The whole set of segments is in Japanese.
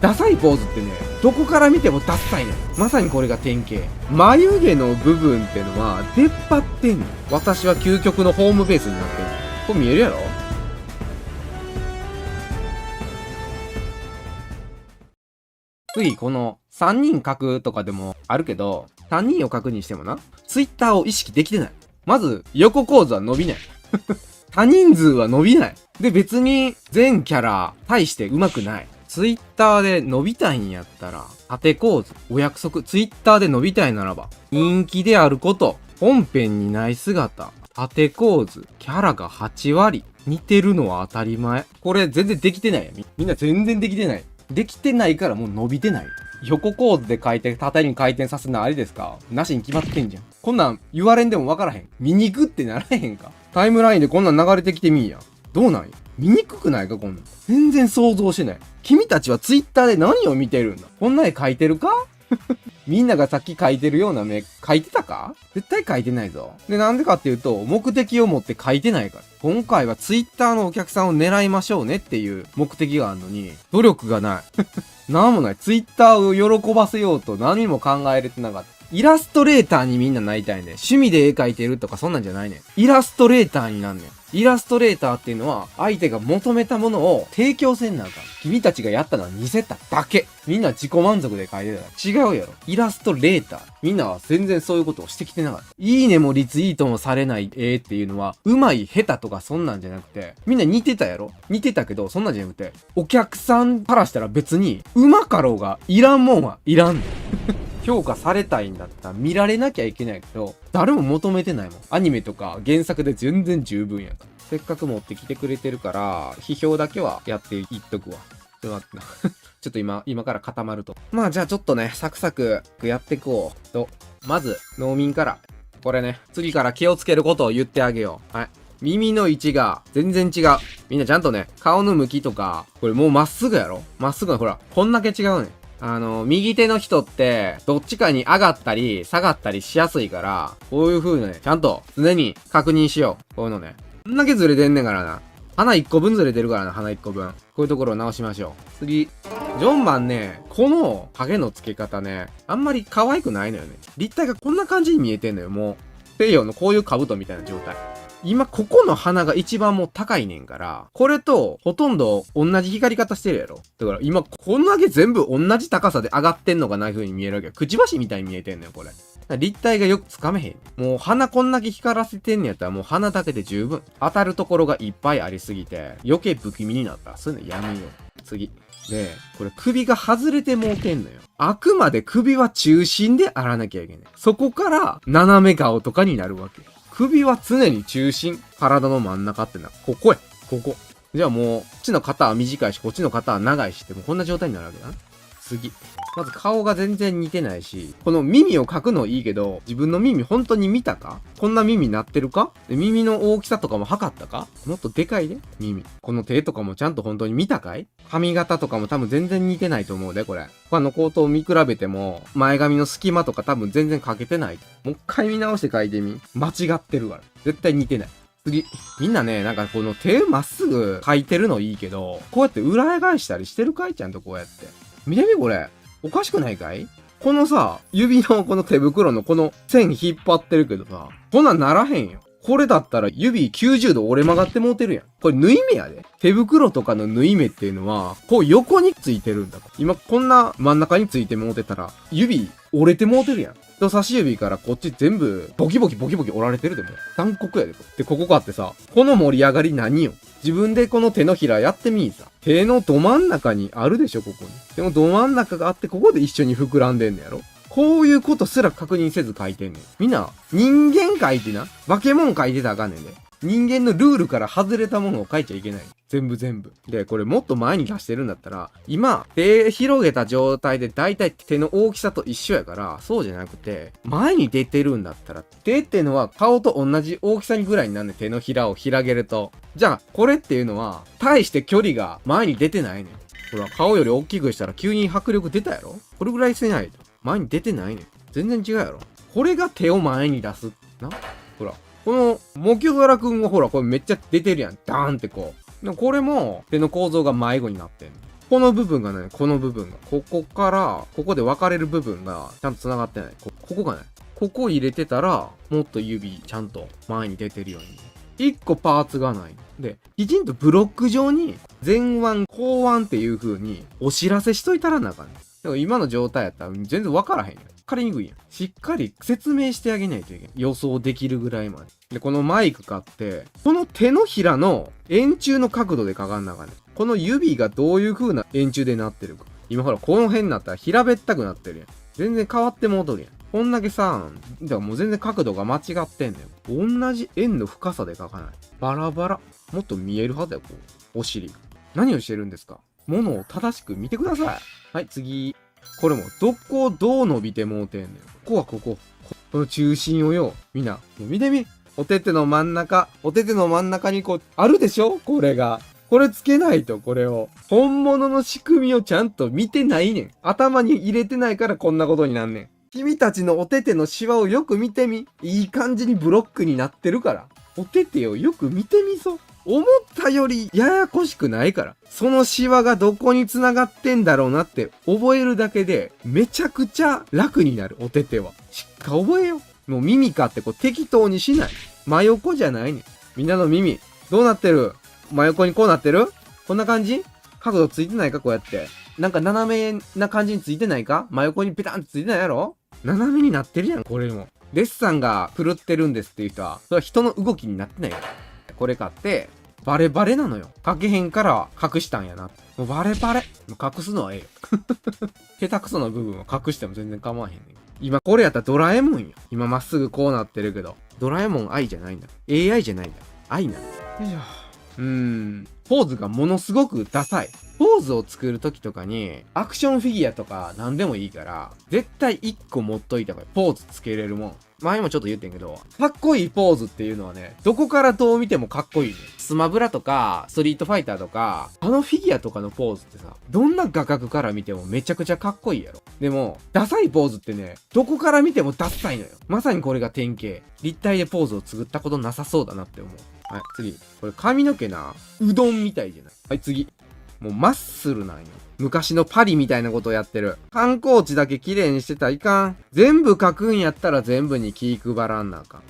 ダサいポーズってね、どこから見てもダッサいね。まさにこれが典型。眉毛の部分ってのは出っ張ってんの。私は究極のホームベースになってんの。これ見えるやろ？次、この3人書くとかでもあるけど、3人を書くにしてもな、ツイッターを意識できてない。まず、横構図は伸びない。多人数は伸びない。で、別に全キャラ、大して上手くない。ツイッターで伸びたいんやったら、縦構図、お約束、ツイッターで伸びたいならば、人気であること、本編にない姿、縦構図、キャラが8割、似てるのは当たり前。これ全然できてないよ。みんな全然できてない。できてないからもう伸びてない。横構図で書いて縦に回転させるのありですか？なしに決まってんじゃん。こんなん言われんでもわからへん。見にくってならへんか？タイムラインでこんなん流れてきてみいや。どうなんや？見にくくないかこんなん。全然想像してない。君たちはツイッターで何を見てるんだ？こんな絵描いてるか？みんながさっき描いてるような目描いてたか？絶対描いてないぞ。で、なんでかっていうと、目的を持って描いてないから。今回はツイッターのお客さんを狙いましょうねっていう目的があるのに、努力がない。なんもない。ツイッターを喜ばせようと何も考えれてなかった。イラストレーターにみんななりたいね。趣味で絵描いてるとかそんなんじゃないねん。イラストレーターになんねん。イラストレーターっていうのは相手が求めたものを提供せんなんか。君たちがやったのは似せただけ。みんな自己満足で描いてたら違うやろ。イラストレーター。みんなは全然そういうことをしてきてなかった。いいねもリツイートもされない絵っていうのは、うまい下手とかそんなんじゃなくて、みんな似てたやろ？似てたけど、そんなんじゃなくて、お客さんからしたら別に、うまかろうがいらんもんはいらんねん。評価されたいんだったら見られなきゃいけないけど、誰も求めてないもん。アニメとか原作で全然十分やから。せっかく持ってきてくれてるから、批評だけはやっていっとくわ。ちょっと待ってな。ちょっと今から固まると。まあじゃあちょっとね、サクサクやっていこうと。まず、農民から。これね、次から気をつけることを言ってあげよう。はい。耳の位置が全然違う。みんなちゃんとね、顔の向きとか、これもうまっすぐやろ？まっすぐほら、こんだけ違うねん。右手の人って、どっちかに上がったり、下がったりしやすいから、こういう風にね、ちゃんと常に確認しよう。こういうのね。こんだけずれてんねんからな。鼻1個分ずれてるからな、鼻1個分。こういうところを直しましょう。次。4番ね、この影の付け方ね、あんまり可愛くないのよね。立体がこんな感じに見えてんのよ、もう。西洋のこういう兜みたいな状態。今、ここの鼻が一番もう高いねんから、これとほとんど同じ光り方してるやろ。だから今、こんだけ全部同じ高さで上がってんのがない風に見えるわけよ。くちばしみたいに見えてんのよ、これ。立体がよくつかめへん。もう鼻こんだけ光らせてんねやったらもう鼻だけで十分。当たるところがいっぱいありすぎて、余計不気味になったら、そういうのやめよう。次。で、これ首が外れてもうてんのよ。あくまで首は中心であらなきゃいけない。そこから斜め顔とかになるわけ。首は常に中心。体の真ん中ってな。ここや。ここ。じゃあもう、こっちの肩は短いし、こっちの肩は長いしって、もうこんな状態になるわけだな。次。まず顔が全然似てないし、この耳を描くのいいけど、自分の耳本当に見たか？こんな耳になってるか？で耳の大きさとかも測ったか？もっとでかいで、耳。この手とかもちゃんと本当に見たかい？髪型とかも多分全然似てないと思うで、これ。他の子と見比べても、前髪の隙間とか多分全然描けてない。もう一回見直して描いてみ。間違ってるから。絶対似てない。次。みんなね、なんかこの手まっすぐ描いてるのいいけど、こうやって裏返したりしてるかい？ちゃんとこうやって。見てみこれ。おかしくないかい？このさ、指のこの手袋のこの線引っ張ってるけどさ、こんなんならへんよ。これだったら指90度折れ曲がってもうてるやん。これ縫い目やで。手袋とかの縫い目っていうのは、こう横についてるんだ。今こんな真ん中についてもうてたら、指折れてもうてるやん。人差し指からこっち全部ボキボキ折られてるでも。残酷やで。で、ここかってさ、この盛り上がり何よ。自分でこの手のひらやってみーさ。手のど真ん中にあるでしょ、ここに。でもど真ん中があって、ここで一緒に膨らんでんねやろ。こういうことすら確認せず書いてんねん。みんな、人間書いてな。化け物書いてたらあかんねんで。人間のルールから外れたものを書いちゃいけない。全部。で、これもっと前に出してるんだったら、今、手広げた状態で大体手の大きさと一緒やから、そうじゃなくて、前に出てるんだったら、手っていうのは顔と同じ大きさにぐらいになんねん。手のひらを広げると。じゃあ、これっていうのは、大して距離が前に出てないねん。ほら、顔より大きくしたら急に迫力出たやろ？これぐらいせないと。前に出てないねん。全然違うやろ。これが手を前に出す。な？ほら。この、モキュドラくんがほら、これめっちゃ出てるやん。ダーンってこう。これも手の構造が迷子になってんの。この部分がない。この部分が。ここから、ここで分かれる部分がちゃんと繋がってない。ここがない。ここ入れてたら、もっと指ちゃんと前に出てるように。一個パーツがない。で、きちんとブロック上に前腕、後腕っていう風にお知らせしといたらなあかんねん。でも今の状態やったら全然分からへんやん。分かりにくいやん。しっかり説明してあげないといけん。予想できるぐらいまで。で、このマイク買って、この手のひらの円柱の角度でかかんなあかんねん。この指がどういう風な円柱でなってるか。今ほら、この辺になったら平べったくなってるやん。全然変わって戻るやん。こんだけさ、だからもう全然角度が間違ってんねん。同じ円の深さで描かない。バラバラ。もっと見えるはずや、こう。お尻。何をしてるんですか？ものを正しく見てください。はい、次。これも、どこどう伸びてもうてんねん。ここはここ。この中心をよ、みんな、見てみ。お手手の真ん中にこう、あるでしょ？これが。これつけないと、これを。本物の仕組みをちゃんと見てないねん。頭に入れてないからこんなことになんねん。君たちのお手手のシワをよく見てみ。いい感じにブロックになってるから。お手手をよく見てみそ。思ったよりややこしくないから。そのシワがどこに繋がってんだろうなって覚えるだけでめちゃくちゃ楽になる。お手手は。しっか覚えよ。もう耳かってこう適当にしない。真横じゃないねん。みんなの耳。どうなってる？真横にこうなってる？こんな感じ？角度ついてないかこうやって。なんか斜めな感じについてないか？真横にペタンとついてないやろ？斜めになってるやん、これも。デッサンが狂ってるんですっていう人は、それは人の動きになってないから。これ買って、バレバレなのよ。書けへんから隠したんやな。もうバレバレ。もう隠すのはええよ。下手くそな部分は隠しても全然構わへんねん。今これやったらドラえもんよ。今まっすぐこうなってるけど。ドラえもん愛じゃないんだ。AI じゃないんだ。愛なんだ。よいしょ。ポーズがものすごくダサい。ポーズを作るときとかに、アクションフィギュアとか何でもいいから、絶対1個持っといた方がいい。ポーズつけれるもん。前もちょっと言ってんけど、かっこいいポーズっていうのはね、どこからどう見てもかっこいいね。スマブラとか、ストリートファイターとか、あのフィギュアとかのポーズってさ、どんな画角から見てもめちゃくちゃかっこいいやろ。でも、ダサいポーズってね、どこから見てもダッサいのよ。まさにこれが典型。立体でポーズを作ったことなさそうだなって思う。はい、次。これ髪の毛な、うどんみたいじゃない。はい、次。もうマッスルなんよ。昔のパリみたいなことをやってる。観光地だけ綺麗にしてたらいかん。全部描くんやったら全部に気配らんなあかん。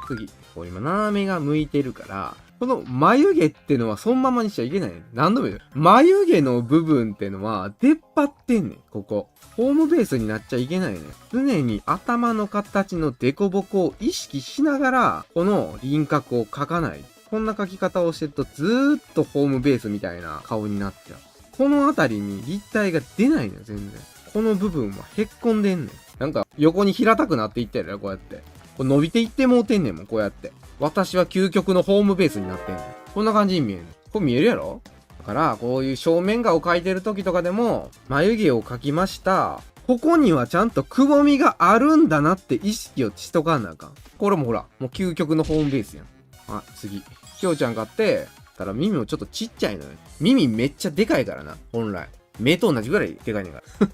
次。こう今斜めが向いてるから、この眉毛ってのはそのままにしちゃいけないねん。何度も言う。眉毛の部分ってのは出っ張ってんねん。ここ。ホームベースになっちゃいけないねん。常に頭の形のデコボコを意識しながら、この輪郭を描かない。こんな描き方をしてるとずーっとホームベースみたいな顔になっちゃう。このあたりに立体が出ないのよ、全然。この部分はへっこんでんねん。なんか横に平たくなっていってるよ、こうやって。これ伸びていってもうてんねんもん、こうやって。私は究極のホームベースになってんねん。こんな感じに見える。これ見えるやろ？だから、こういう正面画を描いてる時とかでも、眉毛を描きました。ここにはちゃんとくぼみがあるんだなって意識をしとかんなあかん。これもほら、もう究極のホームベースやん。あ、次。きょうちゃん買って、たら耳もちょっとちっちゃいのよ。耳めっちゃでかいからな、本来。目と同じぐらいでかいねんから。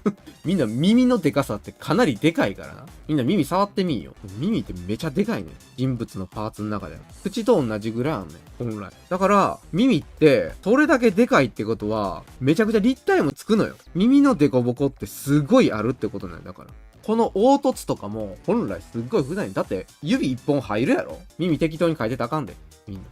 みんな耳のでかさってかなりでかいからな。みんな耳触ってみんよ。耳ってめちゃでかいねん。人物のパーツの中では。口と同じぐらいあんねん。本来。だから、耳って、それだけでかいってことは、めちゃくちゃ立体もつくのよ。耳のデコボコってすごいあるってことなんだから。この凹凸とかも、本来すっごい普段に。だって、指一本入るやろ？耳適当に書いてたらあかんで。みんな。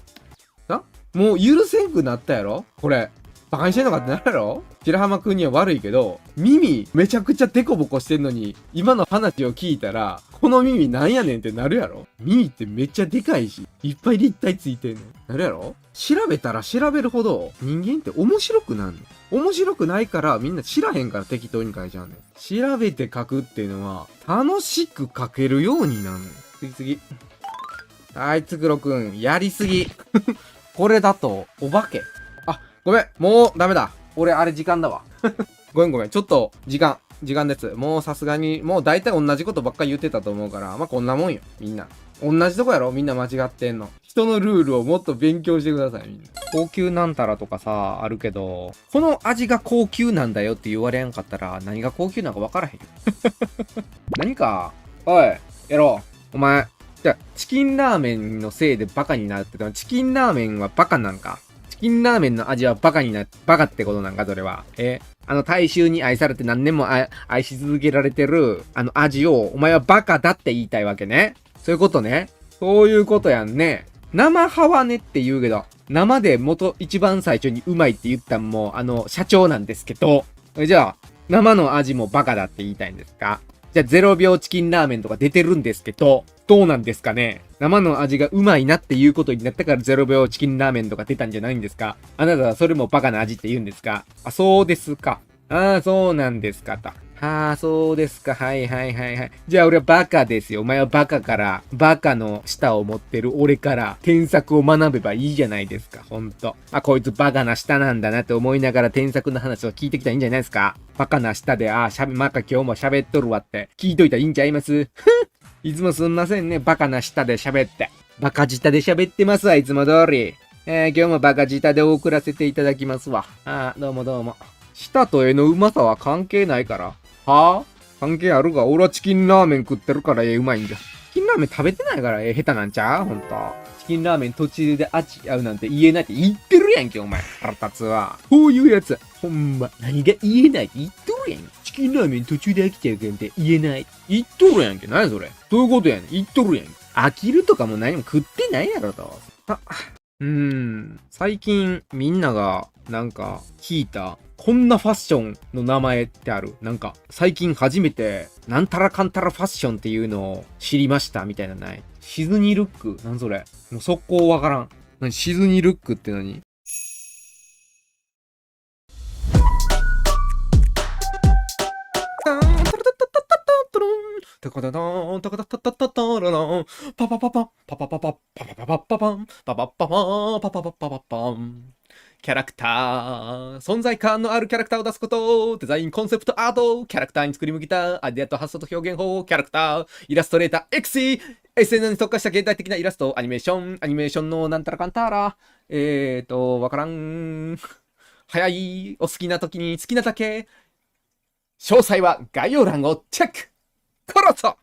な？もう許せんくなったやろ？これ。バカにしてんのかってなるやろ？白浜くんには悪いけど、耳めちゃくちゃデコボコしてんのに、今の話を聞いたら、この耳なんやねんってなるやろ？耳ってめっちゃでかいし、いっぱい立体ついてんねん。なるやろ？調べたら調べるほど、人間って面白くなんねん。面白くないからみんな知らへんから適当に書いちゃうねん。調べて書くっていうのは、楽しく書けるようになんねん。次。はい、つくろくん、やりすぎ。これだと、お化け。ごめん、もうダメだ。俺、あれ時間だわ。ごめん。ちょっと、時間です。もうさすがに、もう大体同じことばっかり言ってたと思うから、まあ、こんなもんよ、みんな。同じとこやろみんな間違ってんの。人のルールをもっと勉強してください、みんな。高級なんたらとかさ、あるけど、この味が高級なんだよって言われんかったら、何が高級なんか分からへんよ。何か、おい、やろう。お前、じゃあ、チキンラーメンのせいでバカになるって、チキンラーメンはバカなんか？チチキンラーメンの味はバカってことなんか、それは。大衆に愛されて何年も愛し続けられてる、味を、お前はバカだって言いたいわけね。そういうことね。そういうことやんね。生派はねって言うけど、生で一番最初にうまいって言ったんも、社長なんですけど、じゃあ、生の味もバカだって言いたいんですか？じゃあ0秒チキンラーメンとか出てるんですけど、どうなんですかね？生の味がうまいなっていうことになったから0秒チキンラーメンとか出たんじゃないんですか？あなたはそれもバカな味って言うんですか？あ、そうですか。ああ、そうなんですかと。ああ、そうですか。はいはいはいはい。じゃあ俺はバカですよ。お前はバカの舌を持ってる俺から添削を学べばいいじゃないですか。ほんと。あ、こいつバカな舌なんだなって思いながら添削の話を聞いてきたらいいんじゃないですか。バカな舌で、今日も喋っとるわって聞いといたらいいんちゃいます？いつもすんませんね。バカな舌で喋って。バカ舌で喋ってますわ、いつも通り。今日もバカ舌で送らせていただきますわ。どうもどうも。舌と絵のうまさは関係ないから。はぁ？関係あるが、俺はチキンラーメン食ってるからうまいんじゃ。チキンラーメン食べてないから下手なんちゃう？ほんと。チキンラーメン途中で合うなんて言えないって言ってるやんけ、お前。腹立つわ。こういうやつ。ほんま、何が言えないって言っとるやん。チキンラーメン途中で飽きちゃうけんって言えない。言っとるやんけ。何それ。どういうことやねん。言っとるやん。飽きるとかも何も食ってないやろと。最近みんなが聞いたこんなファッションの名前ってある？最近初めてなんたらかんたらファッションっていうのを知りましたみたいなのない？シズニールック？なんそれ？もう速攻わからん。シズニールックって何？タカタタンタカタタタタタラランパパパパパパパパパパパパパパンパパパパパパパパパパンキャラクター存在感のあるキャラクターを出すことデザインコンセプトアートキャラクターに作り向けたアイデアと発想と表現法キャラクターイラストレーター XC SNS に特化した現代的なイラストアニメーションのなんたらかんたらわからん早いお好きな時に好きなだけ詳細は概要欄をチェックコロッと